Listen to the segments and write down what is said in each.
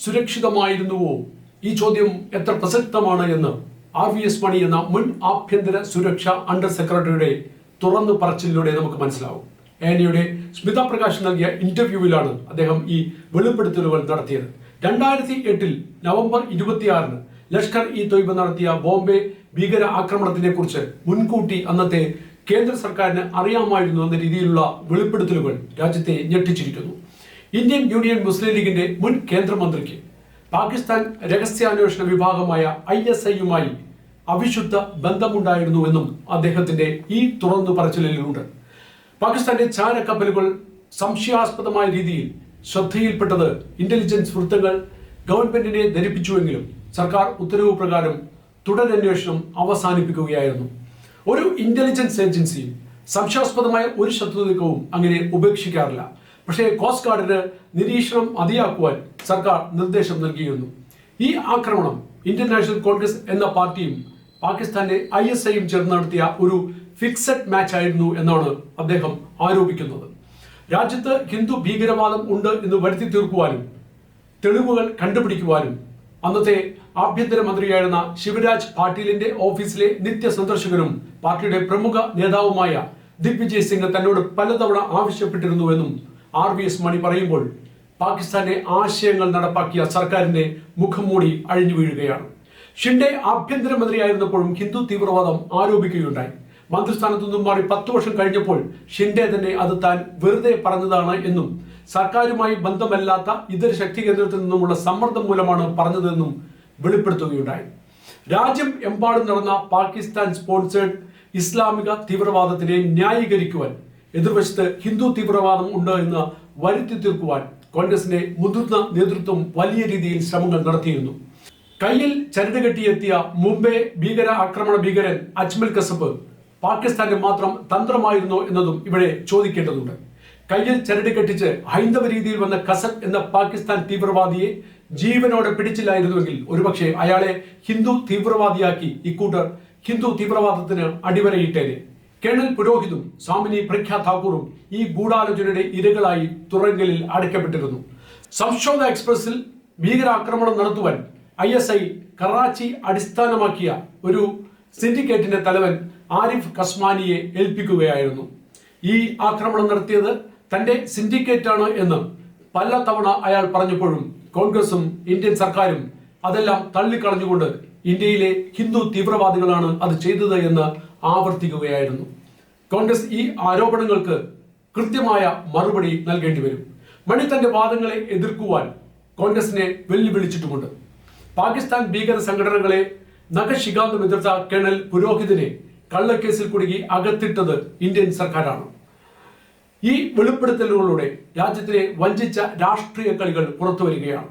സുരക്ഷിതമായിരുന്നുവോ? ഈ ചോദ്യം എത്ര പ്രസക്തമാണ് എന്ന് RVS മണി എന്ന മുൻ ആഭ്യന്തര സുരക്ഷാ അണ്ടർ സെക്രട്ടറിയുടെ തുറന്നു പറച്ചിലൂടെ നമുക്ക് മനസ്സിലാവും. ANAയുടെ സ്മിത പ്രകാശ് നൽകിയ ഇന്റർവ്യൂവിലാണ് അദ്ദേഹം ഈ വെളിപ്പെടുത്തലുകൾ നടത്തിയത്. 2008 നവംബർ 26 ലഷ്കർ ഇ തൊയ്ബ നടത്തിയ ബോംബെ ഭീകര ആക്രമണത്തിനെ കുറിച്ച് മുൻകൂട്ടി അന്നത്തെ കേന്ദ്ര സർക്കാരിന് അറിയാമായിരുന്നു എന്ന രീതിയിലുള്ള വെളിപ്പെടുത്തലുകൾ രാജ്യത്തെ ഞെട്ടിച്ചിരിക്കുന്നു. ഇന്ത്യൻ യൂണിയൻ മുസ്ലിം ലീഗിന്റെ മുൻ കേന്ദ്രമന്ത്രിക്ക് പാകിസ്ഥാൻ രഹസ്യാന്വേഷണ വിഭാഗമായ ISIയുമായി അവിശുദ്ധ ബന്ധമുണ്ടായിരുന്നുവെന്നും അദ്ദേഹത്തിന്റെ ഈ തുറന്നു പറച്ചിലുണ്ട്. പാകിസ്ഥാന്റെ ചാരക്കപ്പലുകൾ സംശയാസ്പദമായ രീതിയിൽ ശ്രദ്ധയിൽപ്പെട്ടത് ഇന്റലിജൻസ് വൃത്തങ്ങൾ ഗവൺമെന്റിനെ ധരിപ്പിച്ചുവെങ്കിലും സർക്കാർ ഉത്തരവ് പ്രകാരം തുടരന്വേഷണം അവസാനിപ്പിക്കുകയായിരുന്നു. ഒരു ഇന്റലിജൻസ് ഏജൻസിയും സംശയാസ്പദമായ ഒരു ശത്രുതയും അങ്ങനെ ഉപേക്ഷിക്കാറില്ല. പക്ഷേ കോസ്റ്റ് ഗാർഡിന് നിരീക്ഷണം മതിയാക്കുവാൻ സർക്കാർ നിർദ്ദേശം നൽകിയിരുന്നു. ഈ ആക്രമണം ഇന്ത്യൻ നാഷണൽ കോൺഗ്രസ് എന്ന പാർട്ടിയും പാകിസ്ഥാന്റെ ISIയും ചേർന്ന് നടത്തിയ ഒരു ഫിക്സഡ് മാച്ച് ആയിരുന്നു എന്നാണ് അദ്ദേഹം ആരോപിക്കുന്നത്. രാജ്യത്ത് ഹിന്ദു ഭീകരവാദം ഉണ്ട് എന്ന് വരുത്തി തീർക്കുവാനും തെളിവുകൾ കണ്ടുപിടിക്കുവാനും അന്നത്തെ ആഭ്യന്തരമന്ത്രിയായിരുന്ന ശിവരാജ് പാട്ടീലിന്റെ ഓഫീസിലെ നിത്യ സന്ദർശകനും പാർട്ടിയുടെ പ്രമുഖ നേതാവുമായ ദിഗ്വിജയ് സിംഗ് തന്നോട് പലതവണ ആവശ്യപ്പെട്ടിരുന്നുവെന്നും RVS മണി പറയുമ്പോൾ പാകിസ്ഥാന്റെ ആശയങ്ങൾ നടപ്പാക്കിയ സർക്കാരിന്റെ മുഖം മൂടി അഴിഞ്ഞു വീഴുകയാണ്. ഷിൻഡെ ആഭ്യന്തരമന്ത്രിയായിരുന്നപ്പോഴും ഹിന്ദു തീവ്രവാദം ആരോപിക്കുകയുണ്ടായി. മന്ത്രിസ്ഥാനത്തു നിന്നും മാറി 10 വർഷം കഴിഞ്ഞപ്പോൾ ഷിൻഡെ തന്നെ അത് താൻ വെറുതെ പറഞ്ഞതാണ് എന്നും സർക്കാരുമായി ബന്ധമല്ലാത്ത ഇതര ശക്തി കേന്ദ്രത്തിൽ നിന്നുമുള്ള സമ്മർദ്ദം മൂലമാണ് പറഞ്ഞതെന്നും വെളിപ്പെടുത്തുകയുണ്ടായി. രാജ്യം എമ്പാടും നടന്ന പാകിസ്ഥാൻ സ്പോൺസേഡ് ഇസ്ലാമിക തീവ്രവാദത്തിനെ ന്യായീകരിക്കുവാൻ എതിർവശത്ത് ഹിന്ദു തീവ്രവാദം ഉണ്ട് എന്ന് വരുത്തി തീർക്കുവാൻ കോൺഗ്രസിന്റെ മുതിർന്ന നേതൃത്വം വലിയ രീതിയിൽ ശ്രമങ്ങൾ നടത്തിയിരുന്നു. കയ്യിൽ ചരട് കെട്ടിയെത്തിയ മുംബൈ ഭീകര ആക്രമണ ഭീകരൻ അജ്മൽ കസബ് പാകിസ്ഥാന്റെ മാത്രം തന്ത്രമായിരുന്നോ എന്നതും ഇവിടെ ചോദിക്കേണ്ടതുണ്ട്. കയ്യിൽ ചരട് കെട്ടിച്ച് ഹൈന്ദവ രീതിയിൽ വന്ന കസബ് എന്ന പാകിസ്ഥാൻ തീവ്രവാദിയെ ജീവനോടെ പിടിച്ചില്ലായിരുന്നുവെങ്കിൽ ഒരുപക്ഷെ അയാളെ ഹിന്ദു തീവ്രവാദിയാക്കി ഇക്കൂട്ടർ ഹിന്ദു തീവ്രവാദത്തിന് അടിവരയിട്ടേനെ. കേണൽ പുരോഹിതും സ്വാമിനി പ്രഖ്യാ താക്കൂറും ഈ ഗൂഢാലോചനയുടെ ഇരകളായി തുറങ്കലിൽ അടയ്ക്കപ്പെട്ടിരുന്നു. സംശോധ എക്സ്പ്രസിൽ ഭീകരാക്രമണം നടത്തുവാൻ ISI കറാച്ചി അടിസ്ഥാനമാക്കിയ ഒരു സിൻഡിക്കേറ്റിന്റെ തലവൻ ആരിഫ് കസ്മാനിയെ ഏൽപ്പിക്കുകയായിരുന്നു. ഈ ആക്രമണം നടത്തിയത് തന്റെ സിൻഡിക്കേറ്റാണ് എന്ന് പല തവണ അയാൾ പറഞ്ഞപ്പോഴും കോൺഗ്രസും ഇന്ത്യൻ സർക്കാരും അതെല്ലാം തള്ളിക്കളഞ്ഞുകൊണ്ട് ഇന്ത്യയിലെ ഹിന്ദു തീവ്രവാദികളാണ് അത് ചെയ്തത് എന്ന് ആവർത്തിക്കുകയായിരുന്നു. കോൺഗ്രസ് ഈ ആരോപണങ്ങൾക്ക് കൃത്യമായ മറുപടി നൽകേണ്ടി വരും. മണി തന്റെ വാദങ്ങളെ എതിർക്കുവാൻ കോൺഗ്രസിനെ വെല്ലുവിളിച്ചിട്ടുമുണ്ട്. പാകിസ്ഥാൻ ഭീകര സംഘടനകളെ നഖശിഖാന്തം എതിർത്ത കേണൽ പുരോഹിതിനെ കള്ളക്കേസിൽ കുടുങ്ങി അകത്തിട്ടത് ഇന്ത്യൻ സർക്കാരാണ്. ഈ വെളിപ്പെടുത്തലുകളിലൂടെ രാജ്യത്തിനെ വഞ്ചിച്ച രാഷ്ട്രീയ കളികൾ പുറത്തു വരികയാണ്.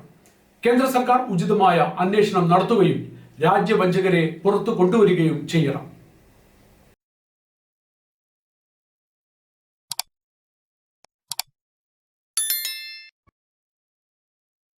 കേന്ദ്ര സർക്കാർ ഉചിതമായ അന്വേഷണം നടത്തുകയും രാജ്യവഞ്ചകരെ പുറത്തു കൊണ്ടുവരികയും ചെയ്യണം.